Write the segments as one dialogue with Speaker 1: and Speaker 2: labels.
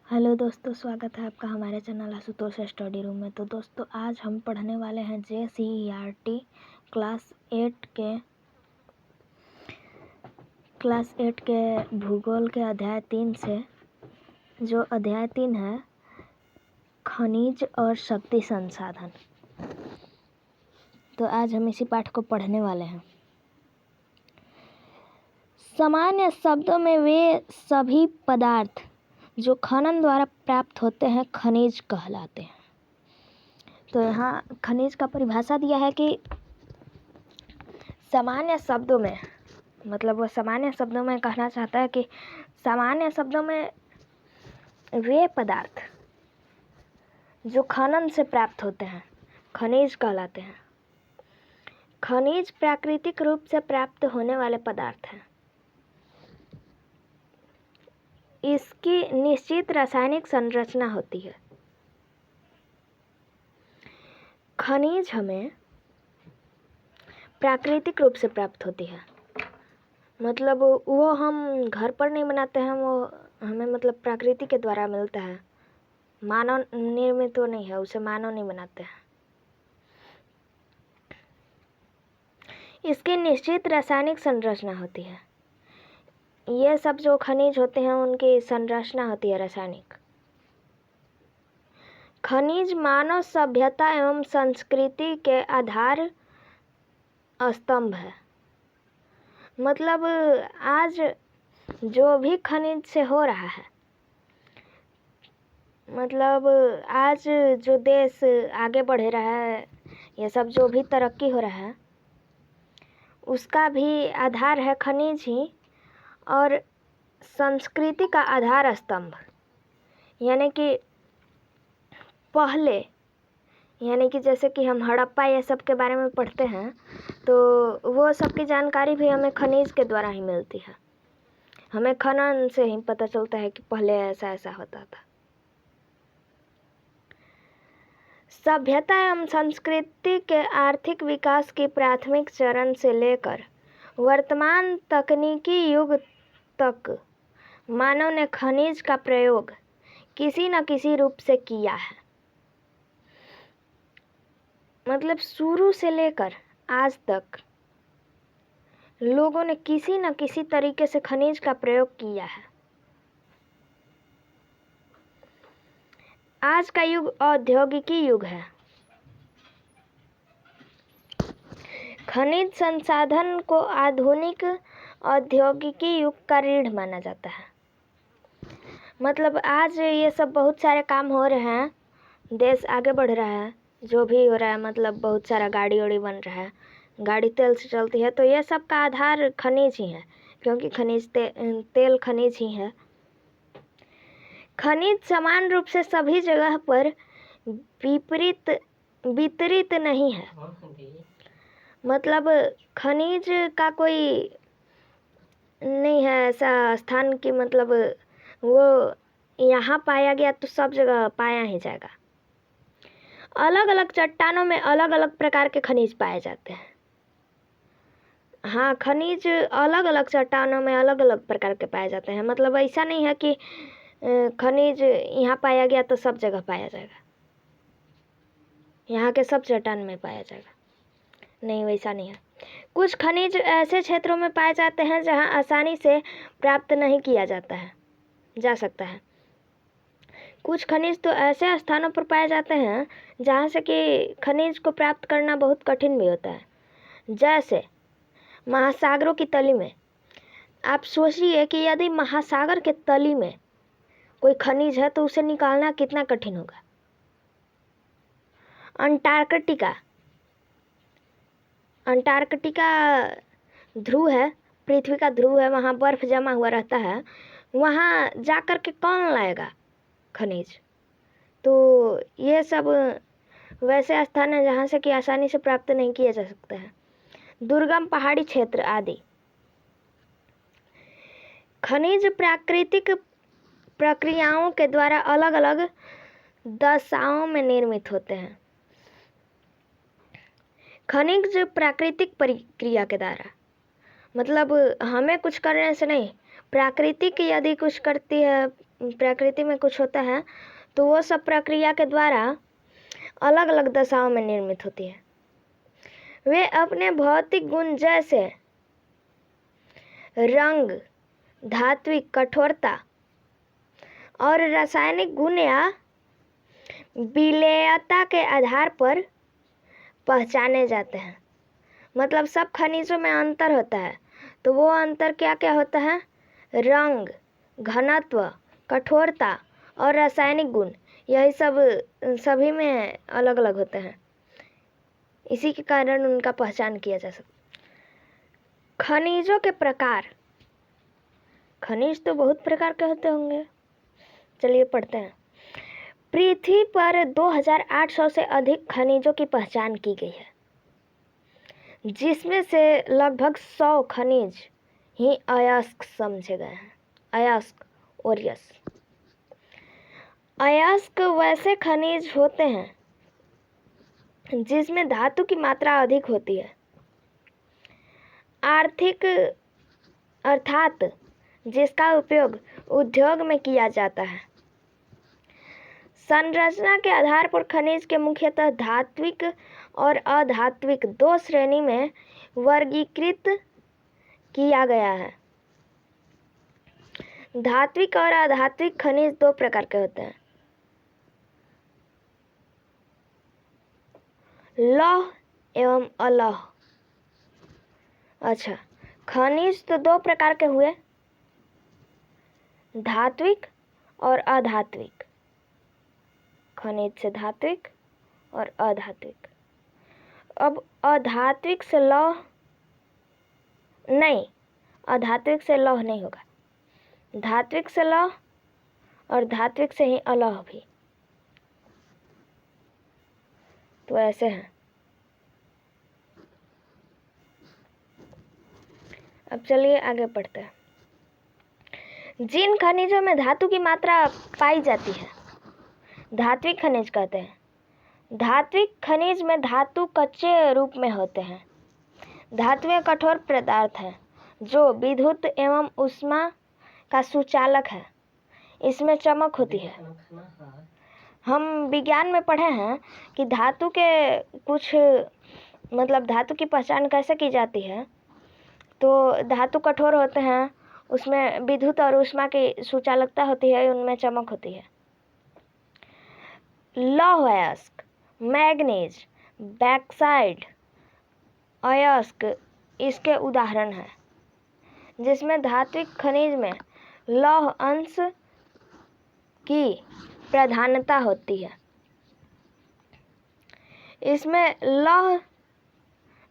Speaker 1: Hello दोस्तों, स्वागत है आपका हमारे चैनल आशुतोष स्टडी रूम में। तो दोस्तों, आज हम पढ़ने वाले हैं JCERT क्लास 8 के भूगोल के अध्याय 3 से, जो अध्याय 3 है खनिज और शक्ति संसाधन। तो आज हम इसी पाठ को पढ़ने वाले हैं। सामान्य शब्दों में वे सभी पदार्थ जो खनन द्वारा प्राप्त होते हैं खनिज कहलाते हैं। तो यहाँ खनिज का परिभाषा दिया है कि सामान्य शब्दों में, मतलब वो सामान्य शब्दों में कहना चाहता है कि सामान्य शब्दों में वे पदार्थ जो खनन से प्राप्त होते हैं खनिज कहलाते हैं। खनिज प्राकृतिक रूप से प्राप्त होने वाले पदार्थ हैं। इसकी निश्चित रासायनिक संरचना होती है। खनिज हमें प्राकृतिक रूप से प्राप्त होती है, मतलब वो हम घर पर नहीं बनाते हैं, वो हमें मतलब प्रकृति के द्वारा मिलता है। मानव निर्मित तो नहीं है, उसे मानव नहीं बनाते हैं। इसकी निश्चित रासायनिक संरचना होती है। ये सब जो खनिज होते हैं उनकी संरचना होती है रासायनिक। खनिज मानव सभ्यता एवं संस्कृति के आधार स्तंभ है। मतलब आज जो भी खनिज से हो रहा है, मतलब आज जो देश आगे बढ़ रहा है, ये सब जो भी तरक्की हो रहा है, उसका भी आधार है खनिज ही। और संस्कृति का आधार स्तंभ यानी कि पहले, यानी कि जैसे कि हम हड़प्पा ये सब के बारे में पढ़ते हैं, तो वो सब की जानकारी भी हमें खनिज के द्वारा ही मिलती है। हमें खनन से ही पता चलता है कि पहले ऐसा ऐसा होता था। सभ्यता एवं संस्कृति के आर्थिक विकास के प्राथमिक चरण से लेकर वर्तमान तकनीकी युग तक मानव ने खनिज का प्रयोग किसी न किसी रूप से किया है। मतलब शुरू से लेकर आज तक लोगों ने किसी न किसी तरीके से खनिज का प्रयोग किया है। आज का युग औद्योगिकी युग है। खनिज संसाधन को आधुनिक औद्योगिकी युग का रीढ़ माना जाता है। मतलब आज ये सब बहुत सारे काम हो रहे हैं, देश आगे बढ़ रहा है, जो भी हो रहा है, मतलब बहुत सारा गाड़ी वाड़ी बन रहा है, गाड़ी तेल से चलती है, तो ये सब का आधार खनिज ही है, क्योंकि खनिज तेल खनिज ही है। खनिज समान रूप से सभी जगह पर वितरित नहीं है। मतलब खनिज का कोई नहीं है ऐसा स्थान कि मतलब वो यहाँ पाया गया तो सब जगह पाया ही जाएगा। अलग अलग चट्टानों में अलग अलग प्रकार के खनिज पाए जाते हैं। हाँ, खनिज अलग अलग चट्टानों में अलग अलग प्रकार के पाए जाते हैं। मतलब ऐसा नहीं है कि खनिज यहाँ पाया गया तो सब जगह पाया जाएगा, यहाँ के सब चट्टान में पाया जाएगा, नहीं, वैसा नहीं है। कुछ खनिज ऐसे क्षेत्रों में पाए जाते हैं जहाँ आसानी से प्राप्त नहीं किया जा सकता है। कुछ खनिज तो ऐसे स्थानों पर पाए जाते हैं जहाँ से कि खनिज को प्राप्त करना बहुत कठिन भी होता है। जैसे महासागरों की तली में। आप सोचिए कि यदि महासागर के तली में कोई खनिज है तो उसे निकालना कितना कठिन होगा। अंटार्कटिका ध्रुव है, पृथ्वी का ध्रुव है, वहाँ बर्फ जमा हुआ रहता है। वहाँ जा कर के कौन लाएगा खनिज? तो ये सब वैसे स्थान है जहाँ से कि आसानी से प्राप्त नहीं किया जा सकता है। दुर्गम पहाड़ी क्षेत्र आदि। खनिज प्राकृतिक प्रक्रियाओं के द्वारा अलग अलग दशाओं में निर्मित होते हैं। खनिज प्राकृतिक प्रक्रिया के द्वारा, मतलब हमें कुछ करने से नहीं, प्राकृतिक यदि कुछ करती है, प्रकृति में कुछ होता है तो वो सब प्रक्रिया के द्वारा अलग अलग दशाओं में निर्मित होती है। वे अपने भौतिक गुण जैसे रंग, धात्विक कठोरता और रासायनिक गुण या विलेयता के आधार पर पहचाने जाते हैं। मतलब सब खनिजों में अंतर होता है, तो वो अंतर क्या क्या होता है? रंग, घनत्व, कठोरता और रासायनिक गुण, यही सब सभी में अलग अलग होते हैं। इसी के कारण उनका पहचान किया जा सकता है। खनिजों के प्रकार। खनिज तो बहुत प्रकार के होते होंगे, चलिए पढ़ते हैं। पृथ्वी पर 2800 से अधिक खनिजों की पहचान की गई है, जिसमें से लगभग 100 खनिज ही अयस्क समझे गए हैं। अयस्क, ओरियस। अयस्क वैसे खनिज होते हैं जिसमें धातु की मात्रा अधिक होती है, अर्थात जिसका उपयोग उद्योग में किया जाता है। संरचना के आधार पर खनिज के मुख्यतः धात्विक और अधात्विक दो श्रेणी में वर्गीकृत किया गया है। धात्विक और अधात्विक खनिज दो प्रकार के होते हैं, लौह एवं अलौह। अच्छा, खनिज तो दो प्रकार के हुए, धात्विक और अधात्विक। खनिज से धात्विक और अधात्विक। अब अधात्विक से लौह नहीं, अधात्विक से लौह नहीं होगा, धात्विक से लौह और धात्विक से ही अलौह भी। तो ऐसे हैं। अब चलिए आगे पढ़ते हैं। जिन खनिजों में धातु की मात्रा पाई जाती है धात्विक खनिज कहते हैं। धात्विक खनिज में धातु कच्चे रूप में होते हैं। धातुएं कठोर पदार्थ हैं जो विद्युत एवं ऊष्मा का सुचालक है। इसमें चमक होती है। हम विज्ञान में पढ़े हैं कि धातु के कुछ मतलब धातु की पहचान कैसे की जाती है। तो धातु कठोर होते हैं, उसमें विद्युत और ऊष्मा की सुचालकता होती है, उनमें चमक होती है। लौह अयस्क, मैग्नीज, बैक्साइड अयस्क इसके उदाहरण हैं, जिसमें धात्विक खनिज में लौह अंश की प्रधानता होती है। इसमें लौह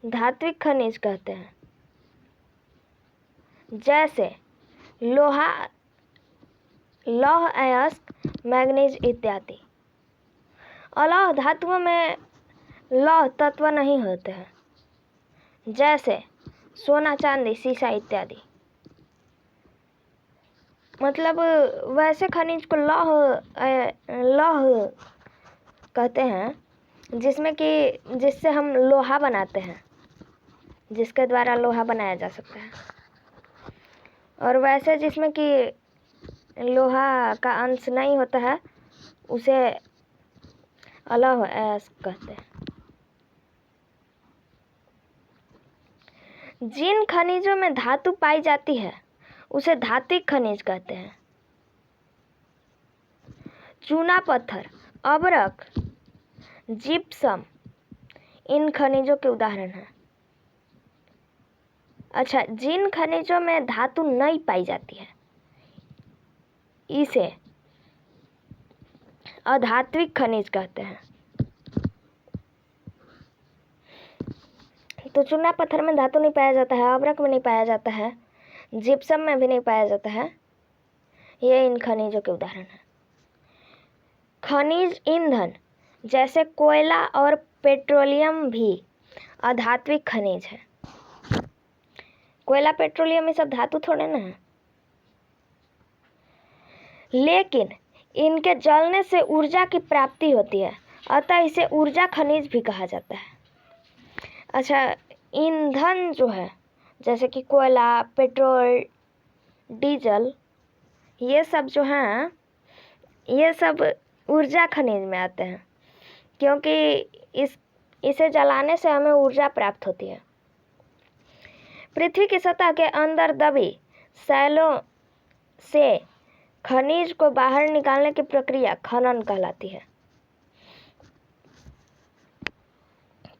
Speaker 1: धात्विक खनिज कहते हैं, जैसे लोहा, लौह अयस्क, मैग्नीज इत्यादि। अलौह धातुओं में लौह तत्व नहीं होते हैं, जैसे सोना, चांदी, सीसा इत्यादि। मतलब वैसे खनिज को लौह कहते हैं जिससे हम लोहा बनाते हैं, जिसके द्वारा लोहा बनाया जा सकता है। और वैसे जिसमें कि लोहा का अंश नहीं होता है उसे अलौह अयस्क कहते हैं। जिन खनिजों में धातु पाई जाती है उसे धात्विक खनिज कहते हैं। चूना पत्थर, अबरक, जिप्सम इन खनिजों के उदाहरण हैं। अच्छा, जिन खनिजों में धातु नहीं पाई जाती है इसे अधात्विक खनिज कहते हैं। तो चूना पत्थर में धातु नहीं पाया जाता है, अबरक में नहीं पाया जाता है, जिप्सम में भी नहीं पाया जाता है। ये इन खनिजों के उदाहरण हैं। खनिज ईंधन जैसे कोयला और पेट्रोलियम भी अधात्विक खनिज है। कोयला, पेट्रोलियम ये सब धातु थोड़े ना है, लेकिन इनके जलने से ऊर्जा की प्राप्ति होती है, अतः इसे ऊर्जा खनिज भी कहा जाता है। अच्छा, ईंधन जो है जैसे कि कोयला, पेट्रोल, डीजल, ये सब जो हैं ये सब ऊर्जा खनिज में आते हैं, क्योंकि इसे जलाने से हमें ऊर्जा प्राप्त होती है। पृथ्वी की सतह के अंदर दबी सैलों से खनिज को बाहर निकालने की प्रक्रिया खनन कहलाती है।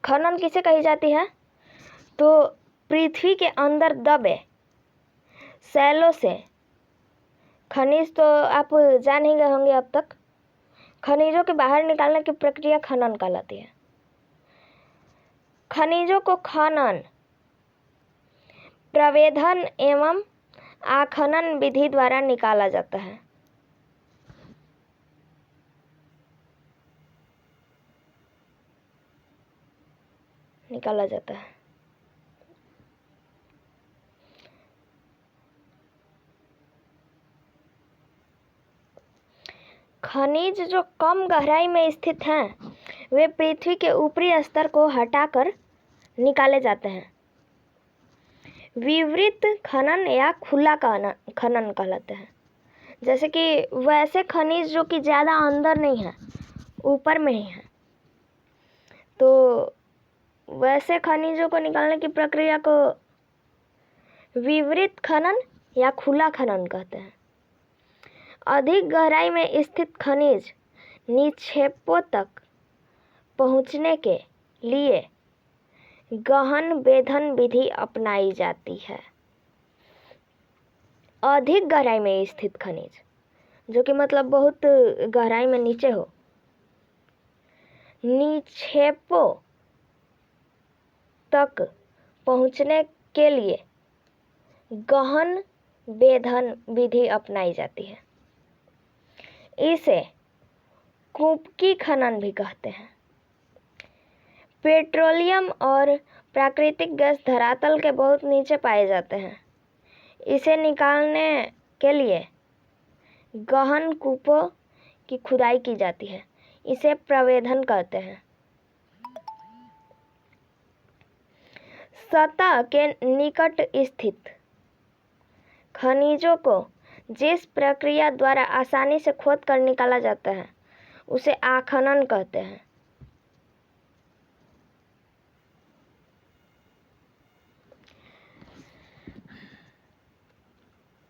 Speaker 1: खनन किसे कही जाती है? तो पृथ्वी के अंदर दबे सैलों से खनिज तो आप जान ही गए होंगे अब तक। खनिजों के बाहर निकालने की प्रक्रिया खनन कहलाती है। खनिजों को खनन, प्रवेधन एवं आखनन विधि द्वारा निकाला जाता है। खनिज जो कम गहराई में स्थित हैं, वे पृथ्वी के ऊपरी स्तर को हटाकर निकाले जाते हैं। विवृत खनन या खुला खनन कहलाते हैं। जैसे कि वैसे खनिज जो कि ज़्यादा अंदर नहीं है, ऊपर में ही है, तो वैसे खनिजों को निकालने की प्रक्रिया को विवृत खनन या खुला खनन कहते हैं। अधिक गहराई में स्थित खनिज निक्षेपों तक पहुंचने के लिए गहन वेधन विधि अपनाई जाती है। अधिक गहराई में स्थित खनिज, जो कि मतलब बहुत गहराई में नीचे हो, निक्षेपों तक पहुंचने के लिए गहन वेधन विधि अपनाई जाती है। इसे कुंभकी खनन भी कहते हैं। पेट्रोलियम और प्राकृतिक गैस धरातल के बहुत नीचे पाए जाते हैं। इसे निकालने के लिए गहन कूपों की खुदाई की जाती है। इसे प्रवेधन कहते हैं। सतह के निकट स्थित खनिजों को जिस प्रक्रिया द्वारा आसानी से खोद कर निकाला जाता है, उसे आखनन कहते हैं।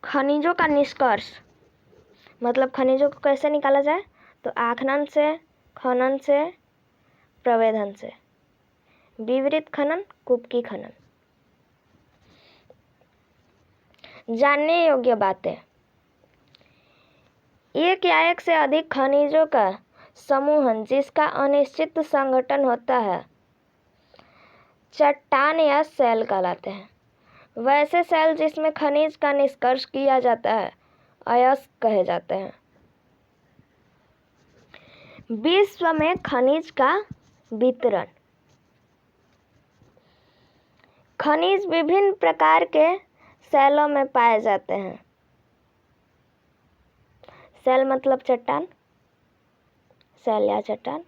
Speaker 1: खनिजों का निष्कर्ष, मतलब खनिजों को कैसे निकाला जाए, तो आखनन से, खनन से, प्रवेधन से। विवृत खनन, कुंभकी खनन। जानने योग्य बातें। एक या एक से अधिक खनिजों का समूहन जिसका अनिश्चित संगठन होता है, चट्टान या सेल कहलाते हैं। वैसे सेल जिसमें खनिज का निष्कर्ष किया जाता है, अयस्क कहे जाते हैं। विश्व में खनिज का वितरण। खनिज विभिन्न प्रकार के सेलों में पाए जाते हैं। सेल मतलब चट्टान, सेल या चट्टान।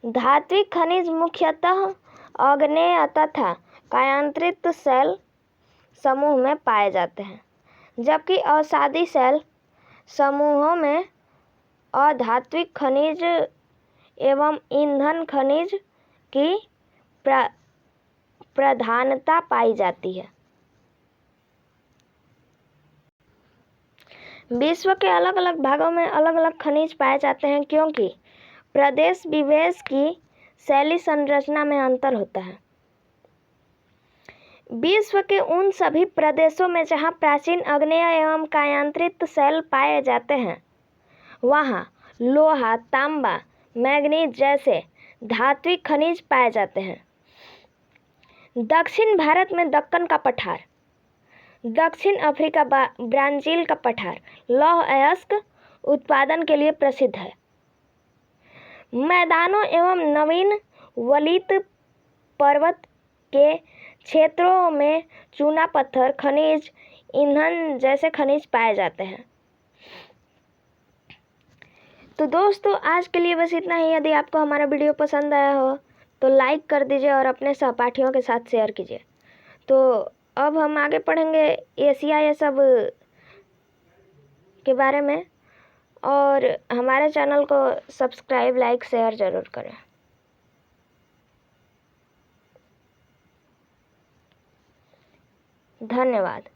Speaker 1: धात्विक खनिज मुख्यतः आग्नेय तथा कायांतरित सेल समूह में पाए जाते हैं, जबकि अवसादी सेल समूहों में अधात्विक खनिज एवं ईंधन खनिज की प्रधानता पाई जाती है। विश्व के अलग अलग भागों में अलग अलग खनिज पाए जाते हैं, क्योंकि प्रदेश विशेष की शैली संरचना में अंतर होता है। विश्व के उन सभी प्रदेशों में जहां प्राचीन आग्नेय एवं कायांतरित सेल पाए जाते हैं, वहां लोहा, तांबा, मैंगनीज जैसे धात्विक खनिज पाए जाते हैं। दक्षिण भारत में दक्कन का पठार, दक्षिण अफ्रीका ब्राजील का पठार लौह अयस्क उत्पादन के लिए प्रसिद्ध है। मैदानों एवं नवीन वलित पर्वत के क्षेत्रों में चूना पत्थर खनिज, ईंधन जैसे खनिज पाए जाते हैं। तो दोस्तों, आज के लिए बस इतना ही। यदि आपको हमारा वीडियो पसंद आया हो तो लाइक कर दीजिए और अपने सहपाठियों के साथ शेयर कीजिए। तो अब हम आगे पढ़ेंगे एशिया ये सब के बारे में, और हमारे चैनल को सब्सक्राइब, लाइक, शेयर ज़रूर करें। धन्यवाद।